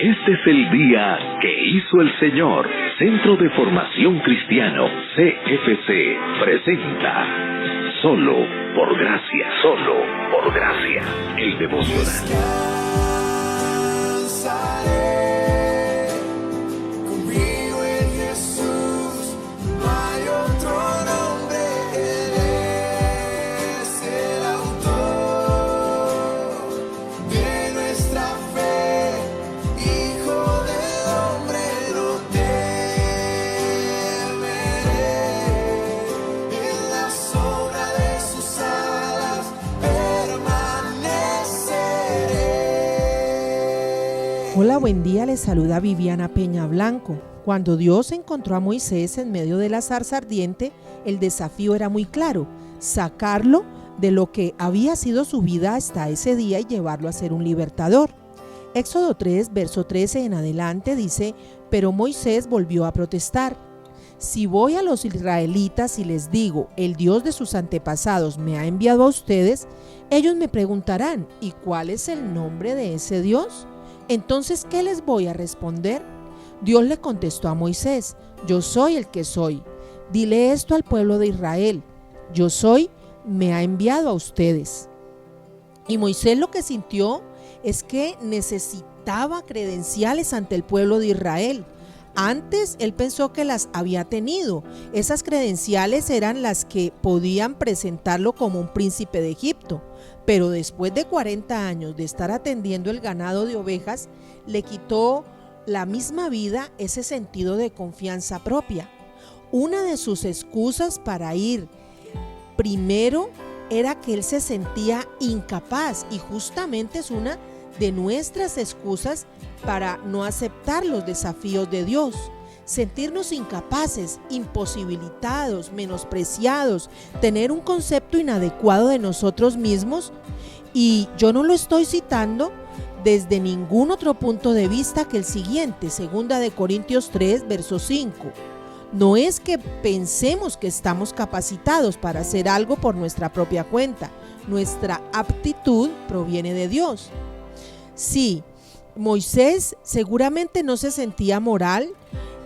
Este es el día que hizo el Señor. Centro de Formación Cristiano, CFC, presenta Solo por Gracia. Solo por Gracia. El devocional. Hola, buen día, les saluda Viviana Peña Blanco. Cuando Dios encontró a Moisés en medio de la zarza ardiente, el desafío era muy claro: sacarlo de lo que había sido su vida hasta ese día y llevarlo a ser un libertador. Éxodo 3, verso 13 en adelante dice: pero Moisés volvió a protestar. Si voy a los israelitas y les digo, el Dios de sus antepasados me ha enviado a ustedes, ellos me preguntarán, ¿y cuál es el nombre de ese Dios? Entonces, ¿qué les voy a responder? Dios le contestó a Moisés: yo soy el que soy. Dile esto al pueblo de Israel: yo soy, me ha enviado a ustedes. Y Moisés lo que sintió es que necesitaba credenciales ante el pueblo de Israel. Antes él pensó que las había tenido. Esas credenciales eran las que podían presentarlo como un príncipe de Egipto. Pero después de 40 años de estar atendiendo el ganado de ovejas, le quitó la misma vida ese sentido de confianza propia. Una de sus excusas para ir primero era que él se sentía incapaz, y justamente es una de nuestras excusas para no aceptar los desafíos de Dios. Sentirnos incapaces, imposibilitados, menospreciados, tener un concepto inadecuado de nosotros mismos. Y yo no lo estoy citando desde ningún otro punto de vista que el siguiente, 2 de Corintios 3, verso 5. No es que pensemos que estamos capacitados para hacer algo por nuestra propia cuenta. Nuestra aptitud proviene de Dios. Sí, Moisés seguramente no se sentía moral,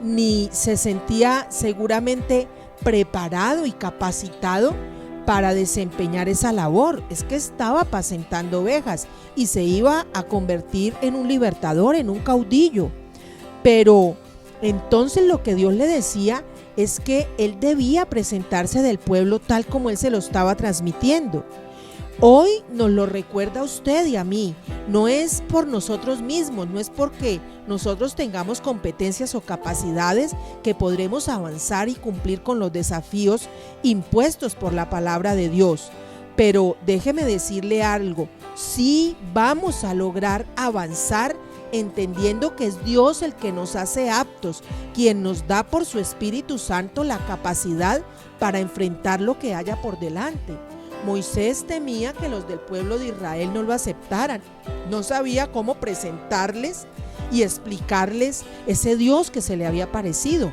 ni se sentía seguramente preparado y capacitado para desempeñar esa labor. Es que estaba apacentando ovejas y se iba a convertir en un libertador, en un caudillo. Pero entonces lo que Dios le decía es que él debía presentarse del pueblo tal como él se lo estaba transmitiendo. Hoy nos lo recuerda a usted y a mí. No es por nosotros mismos, no es porque nosotros tengamos competencias o capacidades que podremos avanzar y cumplir con los desafíos impuestos por la palabra de Dios. Pero déjeme decirle algo: sí vamos a lograr avanzar entendiendo que es Dios el que nos hace aptos, quien nos da por su Espíritu Santo la capacidad para enfrentar lo que haya por delante. Moisés temía que los del pueblo de Israel no lo aceptaran. No sabía cómo presentarles y explicarles ese Dios que se le había aparecido.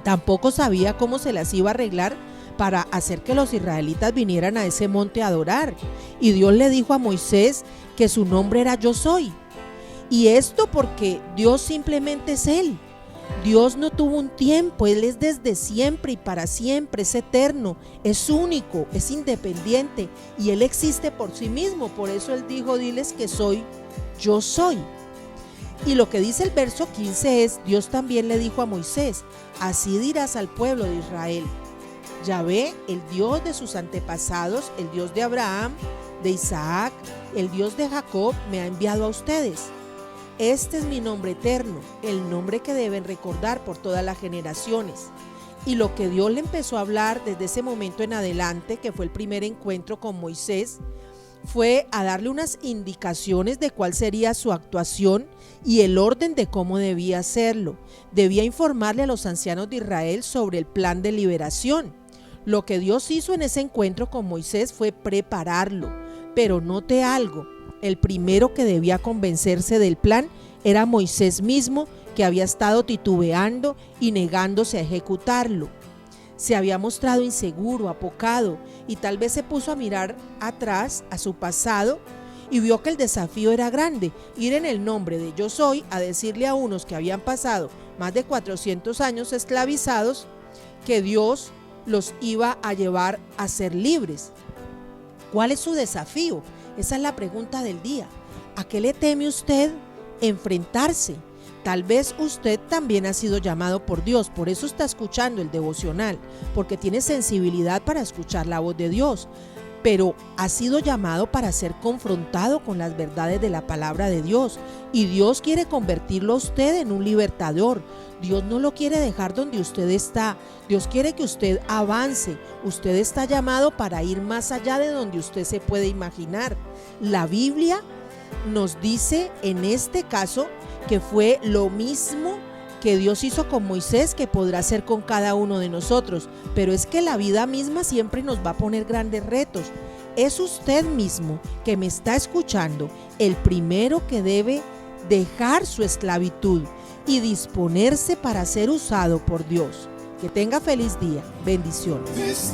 Tampoco sabía cómo se las iba a arreglar para hacer que los israelitas vinieran a ese monte a adorar. Y Dios le dijo a Moisés que su nombre era Yo Soy. Y esto porque Dios simplemente es Él. Dios no tuvo un tiempo, Él es desde siempre y para siempre, es eterno, es único, es independiente y Él existe por sí mismo. Por eso Él dijo: diles que soy, yo soy. Y lo que dice el verso 15 es: Dios también le dijo a Moisés: así dirás al pueblo de Israel: Yahvé, el Dios de sus antepasados, el Dios de Abraham, de Isaac, el Dios de Jacob, me ha enviado a ustedes. Este es mi nombre eterno, el nombre que deben recordar por todas las generaciones. Y lo que Dios le empezó a hablar desde ese momento en adelante, que fue el primer encuentro con Moisés, fue a darle unas indicaciones de cuál sería su actuación y el orden de cómo debía hacerlo. Debía informarle a los ancianos de Israel sobre el plan de liberación. Lo que Dios hizo en ese encuentro con Moisés fue prepararlo. Pero note algo: el primero que debía convencerse del plan era Moisés mismo, que había estado titubeando y negándose a ejecutarlo. Se había mostrado inseguro, apocado, y tal vez se puso a mirar atrás, a su pasado, y vio que el desafío era grande, ir en el nombre de Yo Soy a decirle a unos que habían pasado más de 400 años esclavizados que Dios los iba a llevar a ser libres. ¿Cuál es su desafío? Esa es la pregunta del día. ¿A qué le teme usted enfrentarse? Tal vez usted también ha sido llamado por Dios, por eso está escuchando el devocional, porque tiene sensibilidad para escuchar la voz de Dios, pero ha sido llamado para ser confrontado con las verdades de la palabra de Dios, y Dios quiere convertirlo a usted en un libertador. Dios no lo quiere dejar donde usted está. Dios quiere que usted avance. Usted está llamado para ir más allá de donde usted se puede imaginar. La Biblia nos dice en este caso que fue lo mismo que Dios hizo con Moisés, que podrá hacer con cada uno de nosotros, pero es que la vida misma siempre nos va a poner grandes retos. Es usted mismo que me está escuchando el primero que debe dejar su esclavitud y disponerse para ser usado por Dios. Que tenga feliz día. Bendiciones.